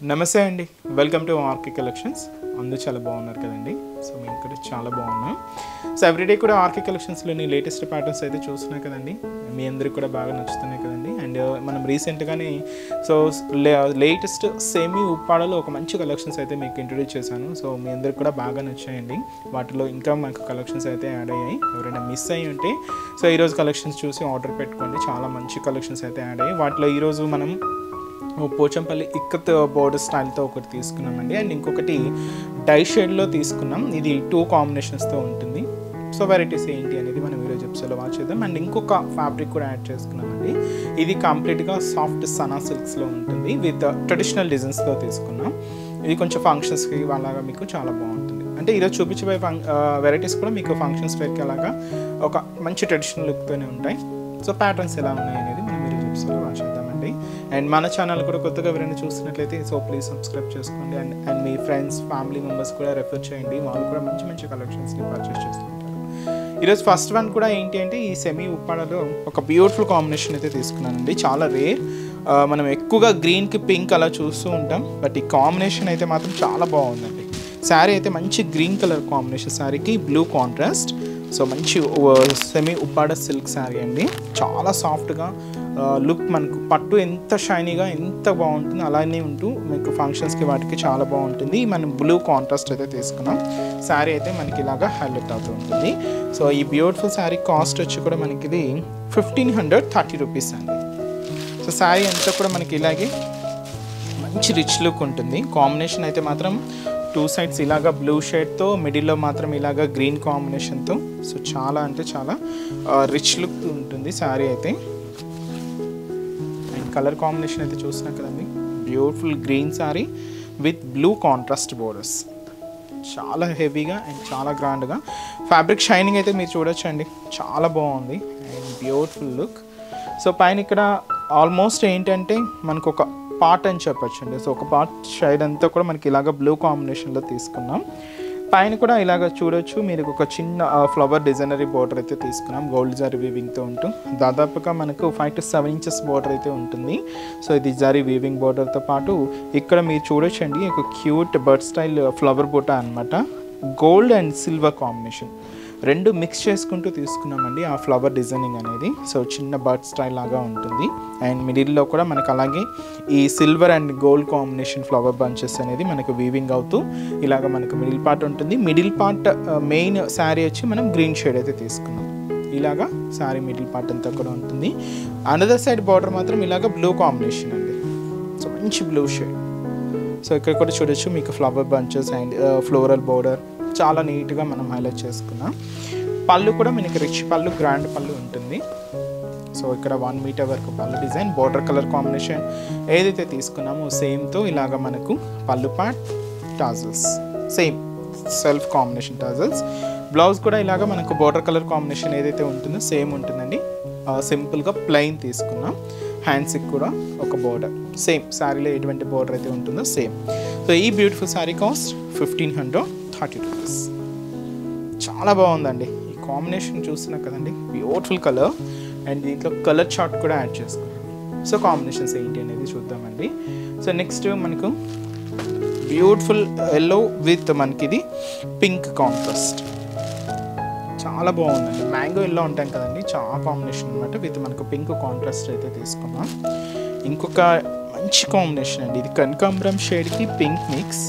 నమస్తే అండి, welcome to RK collections. అందరూ చాలా బాగున్నారు కదండి. సో మేము ఇక్కడ చాలా బాగున్నాం. సో ఎవ్రీడే కూడా ఆర్కే కలెక్షన్స్లోని లేటెస్ట్ ప్యాటర్న్స్ అయితే చూస్తున్నాం కదండి. మీ అందరికి కూడా బాగా నచ్చుతున్నాయి కదండి. అండ్ మనం రీసెంట్గానే లేటెస్ట్ సెమీ ఉప్పాడలో ఒక మంచి కలెక్షన్స్ అయితే మీకు ఇంట్రొడ్యూస్ చేశాను. సో మీ అందరికి కూడా బాగా నచ్చాయండి. వాటిలో ఇంకా మాకు కలెక్షన్స్ అయితే యాడ్ అయ్యాయి. ఎవరైనా మిస్ అయ్యి ఉంటే సో ఈరోజు కలెక్షన్స్ చూసి ఆర్డర్ పెట్టుకోండి. చాలా మంచి కలెక్షన్స్ అయితే యాడ్ అయ్యాయి. వాటిలో ఈరోజు మనం పోచంపల్లి ఇక్కత్ బోర్డర్ స్టైల్తో ఒకటి తీసుకున్నామండి. అండ్ ఇంకొకటి డై షేడ్లో తీసుకున్నాం. ఇది 2 కాంబినేషన్స్తో ఉంటుంది. సో వెరైటీస్ ఏంటి అనేది మనం ఈరోజు ఎపిసోడ్లో వాచ్ చేద్దాం. అండ్ ఇంకొక ఫ్యాబ్రిక్ కూడా యాడ్ చేసుకున్నామండి. ఇది కంప్లీట్గా సాఫ్ట్ సనా సిల్క్స్లో ఉంటుంది. విత్ ట్రెడిషనల్ డిజైన్స్తో తీసుకున్నాం. ఇది కొంచెం ఫంక్షన్స్కి అలాగా మీకు చాలా బాగుంటుంది. అంటే ఈరోజు చూపించబోయే వెరైటీస్ కూడా మీకు ఫంక్షన్స్ వేర్కి అలాగా ఒక మంచి ట్రెడిషనల్ లుక్తోనే ఉంటాయి. సో ప్యాటర్న్స్ ఎలా ఉన్నాయి అనేది మనం ఈరోజు ఎపిసోడ్లో వాచ్ చేద్దామండి. అండ్ మన ఛానల్ కూడా కొత్తగా ఎవరైనా చూస్తున్నట్లయితే సో ప్లీజ్ సబ్స్క్రైబ్ చేసుకోండి. And me friends family members కూడా రెఫర్ చేయండి. వాళ్ళు కూడా మంచి మంచి కలెక్షన్స్ని పర్చేస్ చేస్తుంటారు. ఈరోజు ఫస్ట్ వన్ కూడా ఏంటి అంటే ఈ సెమీ ఉప్పాడలో ఒక బ్యూటిఫుల్ కాంబినేషన్ అయితే తీసుకున్నానండి. చాలా రేర్. మనం ఎక్కువగా గ్రీన్కి పింక్ అలా చూస్తూ ఉంటాం. బట్ ఈ కాంబినేషన్ అయితే మాత్రం చాలా బాగుందండి. శారీ అయితే మంచి గ్రీన్ కలర్ కాంబినేషన్, శారీకి బ్లూ కాంట్రాస్ట్. సో మంచి సెమీ ఉప్పాడ సిల్క్ శారీ అండి. చాలా సాఫ్ట్గా లుక్, మనకు పట్టు ఎంత షైనీగా ఎంత బాగుంటుంది అలానే ఉంటూ మీకు ఫంక్షన్స్కి వాటికి చాలా బాగుంటుంది. మనం బ్లూ కాంట్రాస్ట్ అయితే తీసుకున్నాం. శారీ అయితే మనకి ఇలాగా హైలైట్ అవుతూ ఉంటుంది. సో ఈ బ్యూటిఫుల్ శారీ కాస్ట్ వచ్చి కూడా మనకి ఇది 1530 రూపీస్ అండి. సో శారీ అంతా కూడా మనకి ఇలాగే మంచి రిచ్ లుక్ ఉంటుంది. కాంబినేషన్ అయితే మాత్రం 2 సైడ్స్ ఇలాగా బ్లూ షేడ్తో, మిడిల్లో మాత్రం ఇలాగా గ్రీన్ కాంబినేషన్తో. సో చాలా అంటే చాలా రిచ్ లుక్ ఉంటుంది శారీ అయితే. అండ్ కలర్ కాంబినేషన్ అయితే చూసినా కదండి, beautiful green sari with blue contrast borders. చాలా హెవీగా అండ్ చాలా గ్రాండ్గా ఫ్యాబ్రిక్ షైనింగ్ అయితే మీరు చూడొచ్చు అండి. చాలా బాగుంది అండ్ బ్యూటిఫుల్ లుక్. సో పైన ఇక్కడ ఆల్మోస్ట్ ఏంటంటే మనకు ఒక పార్ట్ అని చెప్పచ్చు అండి. సో ఒక పార్ట్ షైడ్ అంతా కూడా మనకి ఇలాగ బ్లూ కాంబినేషన్లో తీసుకున్నాం. పైన కూడా ఇలాగ చూడొచ్చు, మీరు ఒక చిన్న ఫ్లవర్ డిజైనరీ బోర్డర్ అయితే తీసుకున్నాం. గోల్డ్ జరీ వీవింగ్తో ఉంటూ దాదాపుగా మనకు 5 to 7 ఇంచెస్ బోర్డర్ అయితే ఉంటుంది. సో ఇది జరీ వీవింగ్ బోర్డర్తో పాటు ఇక్కడ మీరు చూడొచ్చండి ఒక క్యూట్ బర్డ్ స్టైల్ ఫ్లవర్ బూటా అనమాట. గోల్డ్ అండ్ సిల్వర్ కాంబినేషన్ రెండు మిక్స్ చేసుకుంటూ తీసుకున్నామండి ఆ ఫ్లవర్ డిజైనింగ్ అనేది. సో చిన్న బర్డ్ స్టైల్ లాగా ఉంటుంది. అండ్ మిడిల్లో కూడా మనకు అలాగే ఈ silver and gold combination flower bunches అనేది మనకు వీవింగ్ అవుతూ ఇలాగ మనకు మిడిల్ పార్ట్ ఉంటుంది. మిడిల్ పార్ట్ మెయిన్ శారీ వచ్చి మనం గ్రీన్ షేడ్ అయితే తీసుకున్నాం. ఇలాగా శారీ మిడిల్ పార్ట్ అంతా కూడా ఉంటుంది. అనదర్ సైడ్ బార్డర్ మాత్రం ఇలాగ బ్లూ కాంబినేషన్ అండి. సో మంచి బ్లూ షేడ్. సో ఇక్కడ కూడా చూడొచ్చు మీకు flower bunches and floral border చాలా నీట్గా మనం హైలైట్ చేసుకున్నాం. పళ్ళు కూడా మనకి రిచ్ పళ్ళు, గ్రాండ్ పళ్ళు ఉంటుంది. సో ఇక్కడ 1 మీటర్ వరకు పళ్ళు డిజైన్, బోర్డర్ కలర్ కాంబినేషన్ ఏదైతే తీసుకున్నామో సేమ్తో ఇలాగ మనకు పళ్ళు part, tassels same self combination tassels. Blouse కూడా ఇలాగ మనకు బోర్డర్ కలర్ కాంబినేషన్ ఏదైతే ఉంటుందో సేమ్ ఉంటుందండి. సింపుల్గా ప్లెయిన్ తీసుకున్నాం. హ్యాండ్స్కి కూడా ఒక బోర్డర్ సేమ్ శారీలో ఎటువంటి బోర్డర్ అయితే ఉంటుందో సేమ్. సో ఈ బ్యూటిఫుల్ శారీ కాస్ట్ 1530 రూపీస్. చాలా బాగుందండి. ఈ కాంబినేషన్ చూస్తున్నా కదండి, బ్యూటిఫుల్ కలర్. అండ్ దీంట్లో కలర్ చార్ట్ కూడా యాడ్ చేసుకున్నాం. సో కాంబినేషన్స్ ఏంటి అనేది చూద్దామండి. సో నెక్స్ట్ మనకు బ్యూటిఫుల్ ఎల్లో విత్ మనకి ఇది పింక్ కాంట్రాస్ట్. చాలా బాగుందండి. మ్యాంగో ఎల్లో ఉంటాం కదండి, చాలా కాంబినేషన్ అనమాట. విత్ మనకు పింక్ కాంట్రాస్ట్ అయితే తీసుకున్నాం. ఇంకొక మంచి కాంబినేషన్ అండి, ఇది కనకాంబరం షేడ్కి పింక్ మిక్స్.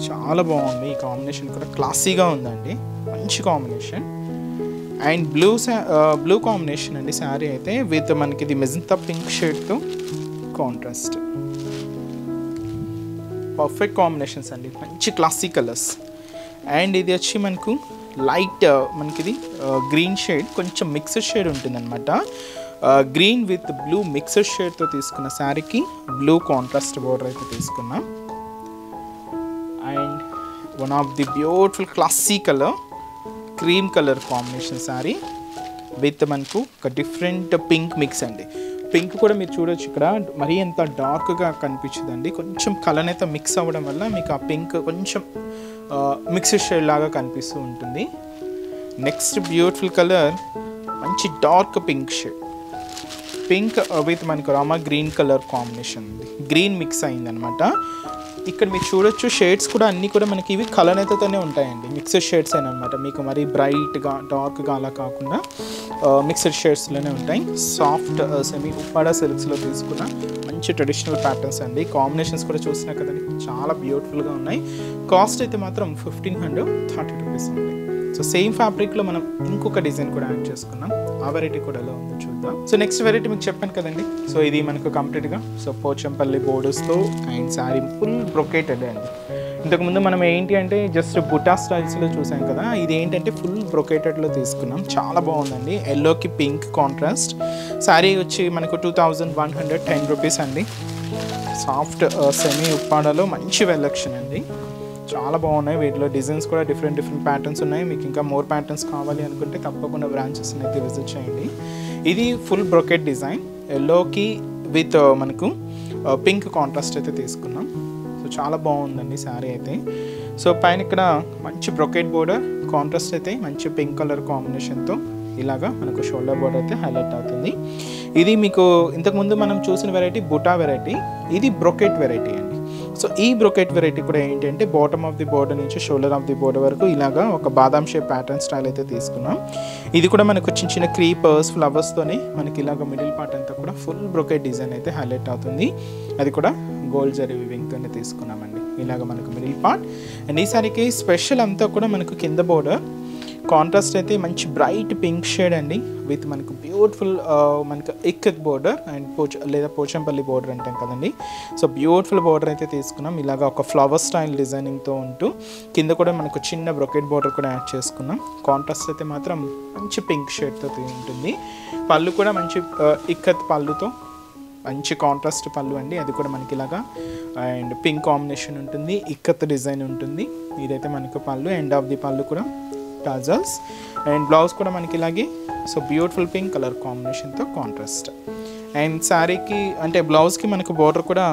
చాలా బాగుంది. ఈ కాంబినేషన్ కూడా క్లాసీగా ఉందండి, మంచి కాంబినేషన్. అండ్ బ్లూ కాంబినేషన్ అండి శారీ అయితే విత్ మనకి ఇది మెజంతా పింక్ షేడ్తో కాంట్రాస్ట్. పర్ఫెక్ట్ కాంబినేషన్స్ అండి, మంచి క్లాసీ కలర్స్. అండ్ ఇది వచ్చి మనకు లైట్ మనకి ఇది గ్రీన్ షేడ్, కొంచెం మిక్స్డ్ షేడ్ ఉంటుందన్నమాట. గ్రీన్ విత్ బ్లూ మిక్స్డ్ షేడ్తో తీసుకున్న శారీకి బ్లూ కాంట్రాస్ట్ బోర్డర్ అయితే తీసుకున్నాం. And one of the beautiful classy colour cream colour combination sari with మనకు ఒక డిఫరెంట్ పింక్ మిక్స్ అండి. పింక్ కూడా మీరు చూడొచ్చు ఇక్కడ మరీ ఎంత డార్క్గా కనిపించదండి. కొంచెం కలర్ అయితే మిక్స్ అవ్వడం వల్ల మీకు ఆ పింక్ కొంచెం మిక్స్డ్ షేడ్ లాగా కనిపిస్తూ ఉంటుంది. నెక్స్ట్ బ్యూటిఫుల్ కలర్ మంచి dark pink shade. Pink with మనకు రామా గ్రీన్ కలర్ కాంబినేషన్ ఉంది, గ్రీన్ మిక్స్ అయిందనమాట. ఇక్కడ మీరు చూడొచ్చు షేడ్స్ కూడా అన్నీ కూడా మనకి ఇవి కలనేతతోనే ఉంటాయండి, మిక్స్డ్ షేడ్స్ అనమాట. మీకు మరి బ్రైట్గా డార్క్గా అలా కాకుండా మిక్స్డ్ షేడ్స్లోనే ఉంటాయి. సాఫ్ట్ సెమీ ఉప్పాడ సిల్క్స్లో తీసుకున్న మంచి ట్రెడిషనల్ ప్యాటర్న్స్ అండి. కాంబినేషన్స్ కూడా చూసినా కదండి, చాలా బ్యూటిఫుల్గా ఉన్నాయి. కాస్ట్ అయితే మాత్రం 1530 రూపీస్ ఉంది. సో సేమ్ ఫ్యాబ్రిక్లో మనం ఇంకొక డిజైన్ కూడా యాడ్ చేసుకున్నాం, ఆ వెరైటీ కూడా ఎలా ఉందో చూద్దాం. సో నెక్స్ట్ వెరైటీ మీకు చెప్పాను కదండి, సో ఇది మనకు కంప్లీట్గా సో పోచంపల్లి బోర్డర్స్తో అండ్ శారీ ఫుల్ బ్రొకేటెడ్ అండి. ఇంతకుముందు మనం ఏంటి అంటే జస్ట్ బుటా స్టైల్స్లో చూసాం కదా, ఇది ఏంటంటే ఫుల్ బ్రొకేటెడ్లో తీసుకున్నాం. చాలా బాగుందండి, ఎల్లోకి పింక్ కాంట్రాస్ట్. శారీ వచ్చి మనకు 2110 రూపీస్ అండి. సాఫ్ట్ సెమీ ఉప్పాడలో మంచి వెలక్షన్ అండి, చాలా బాగున్నాయి. వీటిలో డిజైన్స్ కూడా డిఫరెంట్ ప్యాటర్న్స్ ఉన్నాయి. మీకు ఇంకా మోర్ ప్యాటర్న్స్ కావాలి అనుకుంటే తప్పకుండా బ్రాంచెస్ని అయితే విజిట్ చేయండి. ఇది ఫుల్ బ్రొకెట్ డిజైన్, ఎల్లోకి విత్ మనకు పింక్ కాంట్రాస్ట్ అయితే తీసుకున్నాం. సో చాలా బాగుందండి శారీ అయితే. సో పైన ఇక్కడ మంచి బ్రొకెట్ బోర్డర్ కాంట్రాస్ట్ అయితే మంచి పింక్ కలర్ కాంబినేషన్తో ఇలాగా మనకు షోల్డర్ బోర్డర్ అయితే హైలైట్ అవుతుంది. ఇది మీకు ఇంతకుముందు మనం చూసిన వెరైటీ బుటా వెరైటీ, ఇది బ్రొకెట్ వెరైటీ అండి. సో ఈ బ్రొకెట్ వెరైటీ కూడా ఏంటంటే బాటమ్ ఆఫ్ ది బోర్డర్ నుంచి షోల్డర్ ఆఫ్ ది బోర్డర్ వరకు ఇలాగా ఒక బాదాం షేప్ ప్యాటర్న్ స్టైల్ అయితే తీసుకున్నాం. ఇది కూడా మనకు చిన్న చిన్న క్రీపర్స్ ఫ్లవర్స్తోనే మనకి ఇలాగ మిడిల్ పార్ట్ అంతా కూడా ఫుల్ బ్రొకెట్ డిజైన్ అయితే హైలైట్ అవుతుంది. అది కూడా గోల్డ్ జరీ వివింగ్తోనే తీసుకున్నామండి ఇలాగ మనకు మిడిల్ పార్ట్. అండ్ ఈ సారికి స్పెషల్ అంతా కూడా మనకు కింద బోర్డర్ కాంట్రాస్ట్ అయితే మంచి బ్రైట్ పింక్ షేడ్ అండి, విత్ మనకు బ్యూటిఫుల్ మనకు Ikkat border and Pochampally border అంటాం కదండి. సో బ్యూటిఫుల్ బోర్డర్ అయితే తీసుకున్నాం, ఇలాగ ఒక ఫ్లవర్ స్టైల్ డిజైనింగ్తో ఉంటూ కింద కూడా మనకు చిన్న బ్రొకెట్ బోర్డర్ కూడా యాడ్ చేసుకున్నాం. కాంట్రాస్ట్ అయితే మాత్రం మంచి పింక్ షేడ్తో ఉంటుంది. పళ్ళు కూడా మంచి ఇక్కత్ పళ్ళుతో మంచి కాంట్రాస్ట్ పళ్ళు అండి, అది కూడా మనకి ఇలాగా అండ్ పింక్ కాంబినేషన్ ఉంటుంది, ఇక్కత్ డిజైన్ ఉంటుంది. ఇదైతే మనకు పళ్ళు, ఎండ్ ఆఫ్ ది పళ్ళు కూడా టాజల్స్ అండ్ బ్లౌజ్ కూడా మనకి ఇలాగే సో బ్యూటిఫుల్ పింక్ కలర్ కాంబినేషన్తో కాంట్రాస్ట్. అండ్ శారీకి అంటే బ్లౌజ్కి మనకు బోర్డర్ కూడా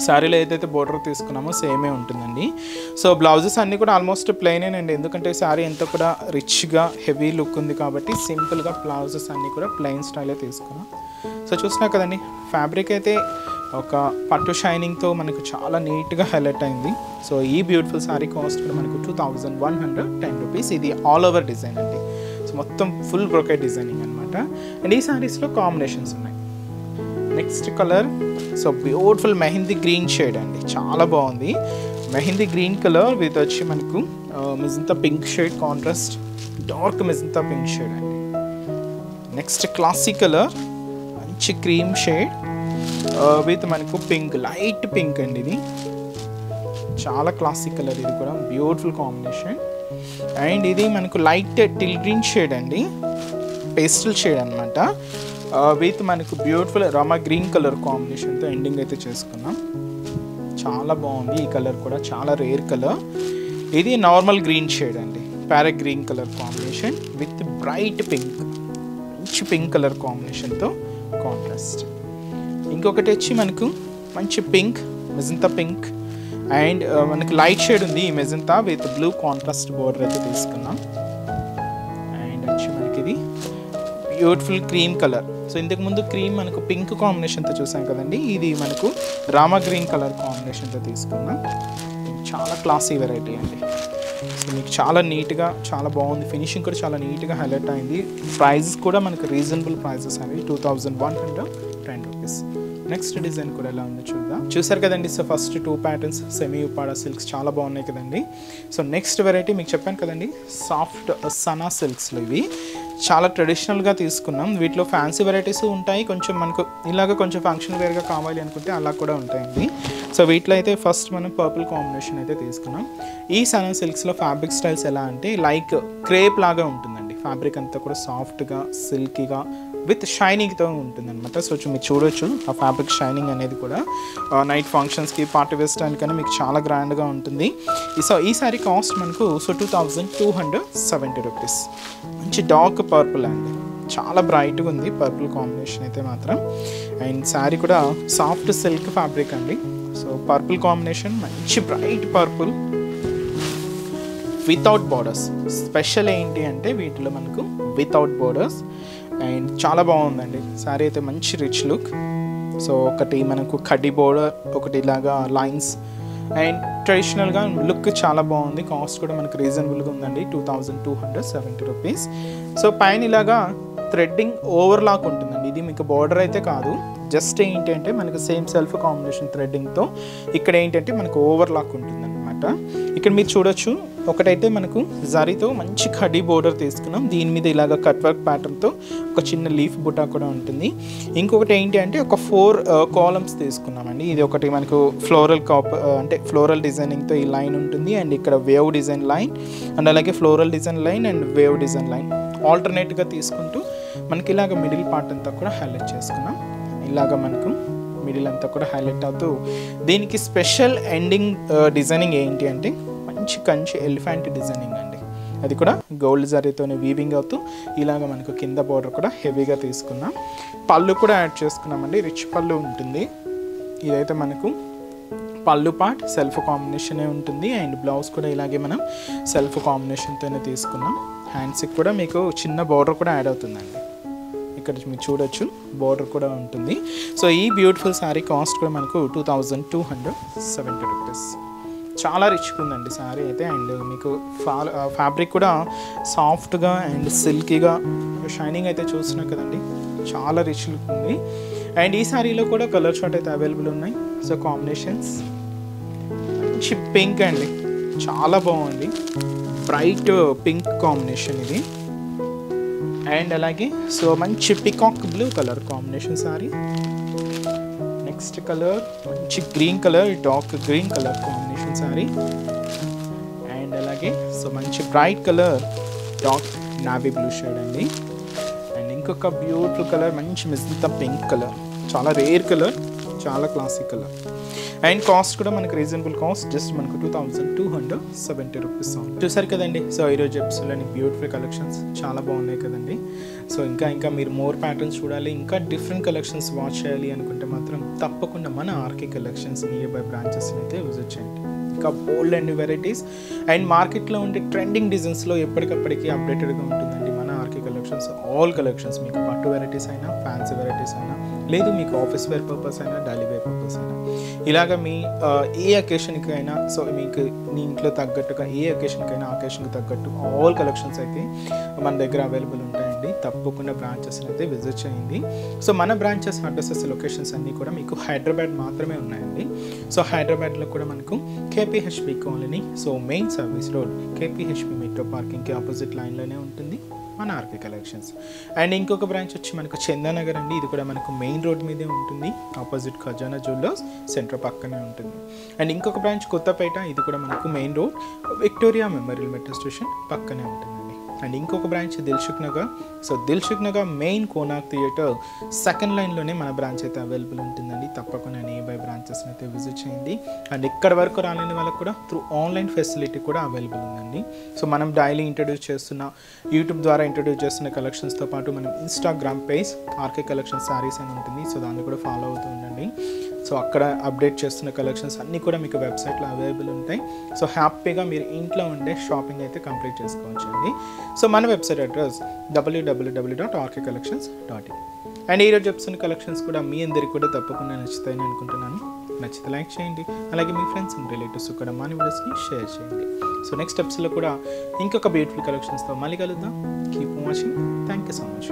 శారీలో ఏదైతే బోర్డర్ తీసుకున్నామో సేమే ఉంటుందండి. సో బ్లౌజెస్ అన్నీ కూడా ఆల్మోస్ట్ ప్లెయినేనండి, ఎందుకంటే శారీ అంతా కూడా రిచ్గా హెవీ లుక్ ఉంది కాబట్టి సింపుల్గా బ్లౌజెస్ అన్నీ కూడా ప్లెయిన్ స్టైలే తీసుకున్నాం. సో చూసినా కదండి ఫ్యాబ్రిక్ అయితే ఒక పట్టు షైనింగ్తో మనకు చాలా నీట్గా హైలైట్ అయింది. సో ఈ బ్యూటిఫుల్ శారీ కాస్ట్ కూడా మనకు 2110 రూపీస్. ఇది ఆల్ ఓవర్ డిజైన్ అండి, సో మొత్తం ఫుల్ బ్రొకెట్ డిజైనింగ్ అనమాట. అండ్ ఈ శారీస్లో కాంబినేషన్స్ ఉన్నాయి. Next colour so beautiful mehndi green shade అండి, చాలా బాగుంది. మెహందీ గ్రీన్ కలర్ విత్ వచ్చి మనకు magenta pink shade contrast, dark magenta pink shade అండి. నెక్స్ట్ క్లాసిక్ కలర్ మంచి క్రీమ్ షేడ్ విత్ మనకు పింక్, లైట్ పింక్ అండి, ఇది చాలా క్లాసిక్ కలర్, ఇది కూడా బ్యూటిఫుల్ కాంబినేషన్. అండ్ ఇది మనకు లైట్ టిల్ గ్రీన్ షేడ్ అండి, పేస్టల్ షేడ్ అనమాట, విత్ మనకు బ్యూటిఫుల్ రామా గ్రీన్ కలర్ కాంబినేషన్తో ఎండింగ్ అయితే చేసుకున్నాం. చాలా బాగుంది ఈ కలర్ కూడా, చాలా రేర్ కలర్. ఇది నార్మల్ గ్రీన్ షేడ్ అండి, parrot green colour combination with bright pink, మంచి పింక్ కలర్ కాంబినేషన్తో కాంట్రాస్ట్. ఇంకొకటి వచ్చి మనకు మంచి పింక్, మెజంతా పింక్ అండ్ మనకు లైట్ షేడ్ ఉంది ఈ magenta with blue contrast border అయితే తీసుకున్నాం. అండ్ వచ్చి మనకి ఇది బ్యూటిఫుల్ క్రీమ్ కలర్. సో ఇంతకుముందు క్రీమ్ మనకు పింక్ కాంబినేషన్తో చూసాం కదండి, ఇది మనకు రామా గ్రీన్ కలర్ కాంబినేషన్తో తీసుకున్నాం. చాలా క్లాసీ వెరైటీ అండి, సో మీకు చాలా నీట్గా చాలా బాగుంది, ఫినిషింగ్ కూడా చాలా నీట్గా హైలైట్ అయింది. ప్రైజెస్ కూడా మనకు రీజనబుల్ ప్రైజెస్ అనేవి 2110 రూపీస్. నెక్స్ట్ డిజైన్ కూడా ఎలా ఉందో చూద్దాం. చూసారు కదండి, so first 2 patterns semi Uppada silks చాలా బాగున్నాయి కదండి. సో నెక్స్ట్ వెరైటీ మీకు చెప్పాను కదండి, సాఫ్ట్ సనా సిల్క్స్లో ఇవి చాలా ట్రెడిషనల్గా తీసుకున్నాం. వీటిలో ఫ్యాన్సీ వెరైటీస్ ఉంటాయి, కొంచెం మనకు ఇలాగ కొంచెం ఫంక్షన్ వేర్గా కావాలి అనుకుంటే అలా కూడా ఉంటాయండి. సో వీటిలో అయితే ఫస్ట్ మనం పర్పుల్ కాంబినేషన్ అయితే తీసుకున్నాం. ఈ సనా సిల్క్స్లో ఫ్యాబ్రిక్ స్టైల్స్ ఎలా అంటే లైక్ క్రేప్ లాగా ఉంటుందండి, ఫ్యాబ్రిక్ అంతా కూడా సాఫ్ట్గా సిల్కీగా విత్ షైనింగ్తో ఉంటుందన్నమాట. సో మీరు చూడొచ్చు ఆ ఫ్యాబ్రిక్ షైనింగ్ అనేది కూడా నైట్ ఫంక్షన్స్కి పార్టీ వేర్ స్టైల్కైనా మీకు చాలా గ్రాండ్గా ఉంటుంది. సో ఈ సారీ కాస్ట్ మనకు సో 2270 రూపీస్. మంచి డార్క్ పర్పుల్ అండి, చాలా బ్రైట్గా ఉంది పర్పుల్ కాంబినేషన్ అయితే మాత్రం. అండ్ శారీ కూడా సాఫ్ట్ సిల్క్ ఫ్యాబ్రిక్ అండి. సో పర్పుల్ కాంబినేషన్ మంచి bright purple without borders. Special ఏంటి అంటే వీటిలో మనకు వితౌట్ బార్డర్స్ అండ్ చాలా బాగుందండి శారీ అయితే, మంచి రిచ్ లుక్. సో ఒకటి మనకు కడ్డీ బోర్డర్, ఒకటి ఇలాగా లైన్స్, అండ్ ట్రెడిషనల్గా లుక్ చాలా బాగుంది. కాస్ట్ కూడా మనకు రీజనబుల్గా ఉందండి, 2270 రూపీస్. సో పైన ఇలాగా థ్రెడ్డింగ్ ఓవర్లాక్ ఉంటుందండి. ఇది మీకు బార్డర్ అయితే కాదు, జస్ట్ ఏంటంటే మనకు సేమ్ సెల్ఫ్ కాంబినేషన్ థ్రెడ్డింగ్తో ఇక్కడ ఏంటంటే మనకు ఓవర్లాక్ ఉంటుందన్నమాట. ఇక్కడ మీరు చూడొచ్చు, ఒకటైతే మనకు జరీతో మంచి కడ్డీ బోర్డర్ తీసుకున్నాం, దీని మీద ఇలాగ కట్ వర్క్ ప్యాటర్న్తో ఒక చిన్న లీఫ్ బుటా కూడా ఉంటుంది. ఇంకొకటి ఏంటి అంటే ఒక 4 కాలమ్స్ తీసుకున్నామండి. ఇది ఒకటి మనకు ఫ్లోరల్ అంటే ఫ్లోరల్ డిజైనింగ్తో ఈ లైన్ ఉంటుంది, అండ్ ఇక్కడ వేవ్ డిజైన్ లైన్, అండ్ అలాగే floral design line and wave design line ఆల్టర్నేట్గా తీసుకుంటూ మనకి ఇలాగ మిడిల్ పార్ట్ అంతా కూడా హైలైట్ చేసుకున్నాం. ఇలాగ మనకు మిడిల్ అంతా కూడా హైలైట్ అవుతూ దీనికి స్పెషల్ ఎండింగ్ డిజైనింగ్ ఏంటి అంటే మంచి కంచి ఎలిఫెంట్ డిజైనింగ్ అండి. అది కూడా గోల్డ్ జరీతోనే వీవింగ్ అవుతూ ఇలాగ మనకు కింద బోర్డర్ కూడా హెవీగా తీసుకున్నాం. పళ్ళు కూడా యాడ్ చేసుకున్నామండి, రిచ్ పళ్ళు ఉంటుంది. ఇదైతే మనకు పళ్ళు పార్ట్ సెల్ఫ్ కాంబినేషనే ఉంటుంది, అండ్ బ్లౌజ్ కూడా ఇలాగే మనం సెల్ఫ్ కాంబినేషన్తోనే తీసుకున్నాం. హ్యాండ్స్కి కూడా మీకు చిన్న బోర్డర్ కూడా యాడ్ అవుతుందండి, ఇక్కడ మీరు చూడొచ్చు బోర్డర్ కూడా ఉంటుంది. సో ఈ బ్యూటిఫుల్ శారీ కాస్ట్ కూడా మనకు 2270 రూపీస్. చాలా రిచ్గా ఉందండి శారీ అయితే, అండ్ మీకు ఫ్యాబ్రిక్ కూడా సాఫ్ట్గా అండ్ సిల్కీగా షైనింగ్ అయితే చూస్తున్నాం కదండి, చాలా రిచ్ లుక్ ఉంది. అండ్ ఈ శారీలో కూడా కలర్ షార్ట్ అయితే అవైలబుల్ ఉన్నాయి. సో కాంబినేషన్స్ మంచి పింక్ అండి, చాలా బాగుంది, బ్రైట్ పింక్ కాంబినేషన్ ఇది. అండ్ అలాగే సో మంచి peacock blue colour combination sari. Next colour మంచి green colour, dark green colour combination sari. And అలాగే సో మంచి bright colour, dark navy blue shade అండి. అండ్ ఇంకొక బ్యూటిఫుల్ కలర్ మంచి మిజంతా పింక్ కలర్, చాలా రేర్ కలర్, చాలా క్లాసిక్ కలర్. అండ్ కాస్ట్ కూడా మనకు రీజనబుల్ కాస్ట్, జస్ట్ మనకు 2270 రూపీస్. చూసారు కదండి. సో ఈరోజు ఎపిసోడ్లోని బ్యూటిఫుల్ కలెక్షన్స్ చాలా బాగున్నాయి కదండి. సో ఇంకా మీరు మోర్ ప్యాటర్న్స్ చూడాలి, ఇంకా డిఫరెంట్ కలెక్షన్స్ వాచ్ చేయాలి అనుకుంటే మాత్రం తప్పకుండా మన ఆర్కే కలెక్షన్స్ నియర్ బై బ్రాంచెస్ని అయితే విజిట్ చేయండి. ఇంకా బోల్డ్ అండ్ వెరైటీస్ అండ్ మార్కెట్లో ఉండే ట్రెండింగ్ డిజైన్స్లో ఎప్పటికప్పటికీ అప్డేటెడ్గా ఉంటుందండి మన ఆర్కే కలెక్షన్స్. ఆల్ కలెక్షన్స్, మీకు పట్టు వెరైటీస్ అయినా, ఫ్యాన్సీ వెరైటీస్ అయినా, లేదు మీకు ఆఫీస్ వేర్ పర్పస్ అయినా, డైలీ వేర్ పర్పస్ అయినా, ఇలాగ మీ ఏ అకేషన్కి అయినా, సో మీకు మీ ఇంట్లో తగ్గట్టుగా ఏ అకేషన్కైనా అకేషన్కి తగ్గట్టు ఆల్ కలెక్షన్స్ అయితే మన దగ్గర అవైలబుల్ ఉంటాయండి. తప్పకుండా బ్రాంచెస్ని అయితే విజిట్ చేయండి. సో మన బ్రాంచెస్ అడ్రసెస్ లొకేషన్స్ అన్నీ కూడా మీకు హైదరాబాద్ మాత్రమే ఉన్నాయండి. సో హైదరాబాద్లో కూడా మనకు KPHB colony, so main service road KPHB metro పార్కింగ్కి ఆపోజిట్ లైన్లోనే ఉంటుంది మన ఆర్కే కలెక్షన్స్. అండ్ ఇంకొక బ్రాంచ్ వచ్చి మనకు చందానగర్ అండి, ఇది కూడా మనకు మెయిన్ రోడ్ మీదే ఉంటుంది, ఆపోజిట్ ఖజానా జ్యువెలర్స్ సెంటర్ పక్కనే ఉంటుంది. అండ్ ఇంకొక బ్రాంచ్ కొత్తపేట, ఇది కూడా మనకు main road Victoria Memorial metro station పక్కనే ఉంటుందండి. అండ్ ఇంకొక branch Dilsukhnagar, so Dilsukhnagar main Konark theatre second లైన్లోనే మన బ్రాంచ్ అయితే అవైలబుల్ ఉంటుందండి. తప్పకుండా నియర్ బై బ్రాంచెస్ని అయితే విజిట్ చేయండి. అండ్ ఇక్కడ వరకు రాలేని వాళ్ళకి కూడా త్రూ ఆన్లైన్ ఫెసిలిటీ కూడా అవైలబుల్ ఉందండి. సో మనం డైలీ ఇంట్రడ్యూస్ చేస్తున్న, యూట్యూబ్ ద్వారా ఇంట్రడ్యూస్ చేస్తున్న కలెక్షన్స్తో పాటు మనం Instagram page RK collection sarees అని ఉంటుంది, సో దాన్ని కూడా ఫాలో అవుతూ ఉండండి. సో అక్కడ అప్డేట్ చేస్తున్న కలెక్షన్స్ అన్నీ కూడా మీకు వెబ్సైట్లో అవైలబుల్ ఉంటాయి. సో హ్యాపీగా మీరు ఇంట్లో ఉండే షాపింగ్ అయితే కంప్లీట్ చేసుకోవచ్చు అండి. సో మన వెబ్సైట్ అడ్రస్ www.rkcollections.in. అండ్ ఈరోజు చెప్తున్న కలెక్షన్స్ కూడా మీ అందరికీ కూడా తప్పకుండా నచ్చుతాయని అనుకుంటున్నాను. నచ్చితే లైక్ చేయండి, అలాగే మీ ఫ్రెండ్స్ అండ్ రిలేటివ్స్ కూడా మన వీడియోస్ని షేర్ చేయండి. సో నెక్స్ట్ ఎపిసోడ్లో కూడా ఇంకొక బ్యూటిఫుల్ కలెక్షన్స్తో మళ్ళీ కలుద్దాం. Keep watching. Thank you so much.